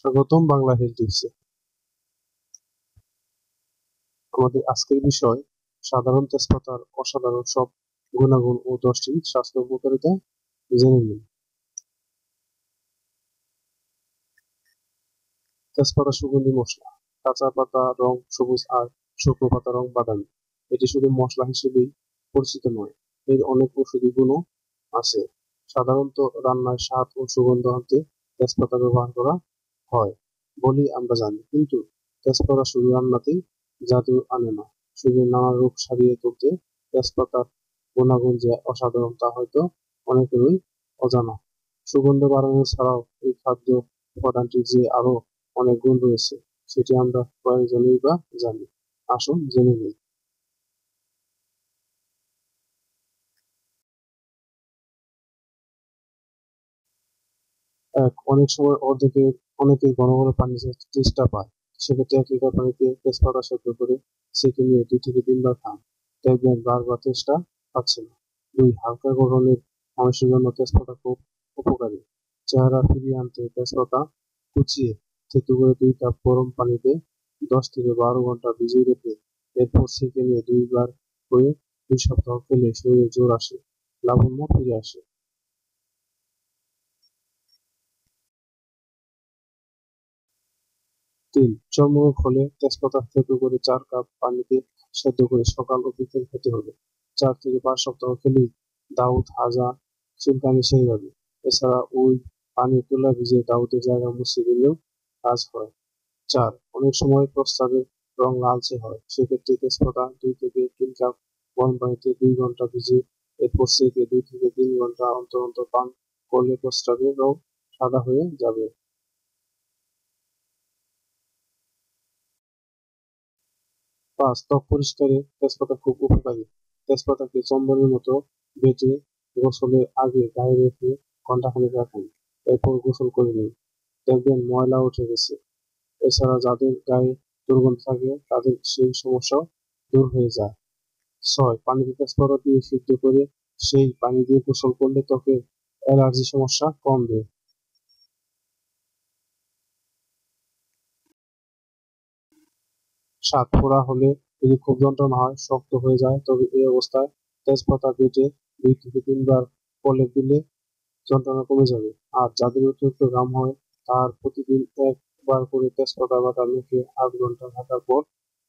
স্বাগতম বাংলা হেলথ টিপসে। আমাদের আজকের বিষয় সাধারণ তেজপাতার অসাধারণ সব গুণাগুণ ও 10টি স্বাস্থ্য উপকারিতা জেনে নিন। তেজপাতা সুগন্ধি মশলা। কাঁচা পাতা রং সবুজ আর শুকনো পাতা রং বাদামি। এটি শুধু মশলা হিসেবেই পরিচিত নয়, এর অনেক ঔষধি গুণও আছে। সাধারণত রান্নায় স্বাদ ও সুগন্ধ আনতে তেজপাতা ব্যবহার করা হয় বলে আমরা জানি, কিন্তু তেজপাতা শুধু রান্নাতেই জাদু আনে না, শরীরের নানা রোগ সারিয়ে তুলতে তেজপাতার গুণাগুণ যে অসাধারণ তা হয়তো অনেকেরই অজানা। সুগন্ধ বাড়ানো ছাড়াও এই খাদ্য উপাদানটির যে আরো অনেক গুণ রয়েছে, সেটি আমরা কয়েকজনই বা জানি। আসুন জেনে নিই। অনেক সময় অনেকেই ঘন ঘন পানি তেষ্টা পায়। সেক্ষেত্রে 1 লিটার পানিতে তেজপাতা সেদ্ধ করে ছেঁকে নিয়ে 2 থেকে 3 বার খান। দেখবেন বারবার তেষ্টা পাচ্ছে না। 2. হালকা গঠনের মানুষের জন্য তেজপাতা খুব উপকারী। চেহারা ফিরিয়ে আনতে তেজপাতা কুচিয়ে থেতু করে 2 কাপ গরম পানিতে 10 থেকে 12 ঘন্টা ভিজিয়ে রেখে এরপর ছেঁকে নিয়ে 2 বার করে 2 সপ্তাহ খেলে শরীরে জোর আসে, লাবণ্য ফিরে আসে। 3. চর্মরোগ হলে তেজপাতা থেঁতো করে 4 কাপ পানিতে সেদ্ধ করে সকাল ও বিকেল খেতে হবে। 4 থেকে 5 সপ্তাহ খেলেই দাউদ, হাজা, চুলকানি সেরে যাবে। এছাড়া ওই পানি তুলা ভিজিয়ে দাউদের জায়গা মুছে দিলেও কাজ হয়। 4. অনেক সময় প্রস্রাবের রং লালচে হয়, সেক্ষেত্রে তেজপাতা 2 থেকে 3 কাপ গরম পানিতে 2 ঘন্টা ভিজিয়ে এরপর সেঁকে 2 থেকে 3 ঘন্টা অন্তর অন্তর পান করলে প্রস্রাবের রং সাদা হয়ে যাবে। 5. ত্বক পরিষ্কারে তেজপাতা খুব উপকারী। তেজপাতাকে চন্দনের মতো বেটে গোসলের আগে গায়ে রেখে ঘন্টাখানেক রাখুন, এরপর গোসল করে নিন, দেখবেন ময়লা উঠে গেছে। এছাড়া যাদের গায়ে দুর্গন্ধ থাকে তাদের সেই সমস্যাও দূর হয়ে যায়। 6. পানিতে তেজপাতা দিয়ে সিদ্ধ করে সেই পানি দিয়ে গোসল করলে ত্বকের অ্যালার্জি সমস্যা কমবে। 7. ফোড়া হলে যদি খুব যন্ত্রণা হয়, শক্ত হয়ে যায়, তবে এই অবস্থায় তেজপাতা বেটে 2 থেকে 3 বার প্রলেপ দিলে যন্ত্রণা কমে যাবে। আর যাদের অতিরিক্ত ঘাম হয়, তার প্রতিদিন 1 বার করে তেজপাতা বাটা মেখে 8 ঘন্টা থাকার পর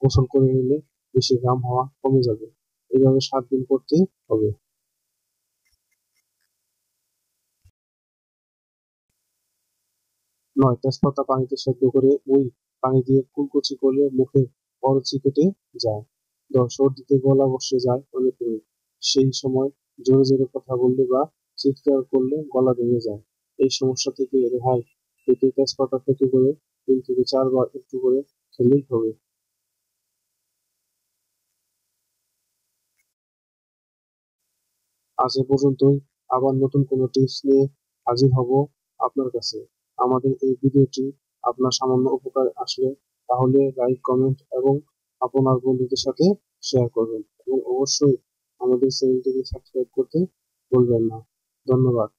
গোসল করে নিলে বেশি ঘাম হওয়া কমে যাবে। এভাবে 7 দিন করতে হবে। 9. তেজপাতা পানিতে সেদ্ধ করে ওই পানি দিয়ে কুলকুচি করলে মুখে অরুচি কেটে যায়। 10. সর্দিতে গলা বসে যায় অনেকেরই, সেই সময় জোরে জোরে কথা বললে বা চিৎকার করলে গলা ভেঙে যায়। এই সমস্যা থেকে রেহাই পেতে তেজপাতা থেঁতো করে 3 থেকে 4 বার একটু করে খেলেই হবে। আজ এ পর্যন্তই। আবার নতুন কোনো টিপস নিয়ে হাজির হব আপনার কাছে। আমাদের এই ভিডিওটি আপনার সামান্য উপকার আসলে তাহলে লাইক, কমেন্ট এবং আপনার বন্ধুদের সাথে শেয়ার করবেন, এবং অবশ্যই আমাদের চ্যানেলটিকে সাবস্ক্রাইব করতে ভুলবেন না। ধন্যবাদ।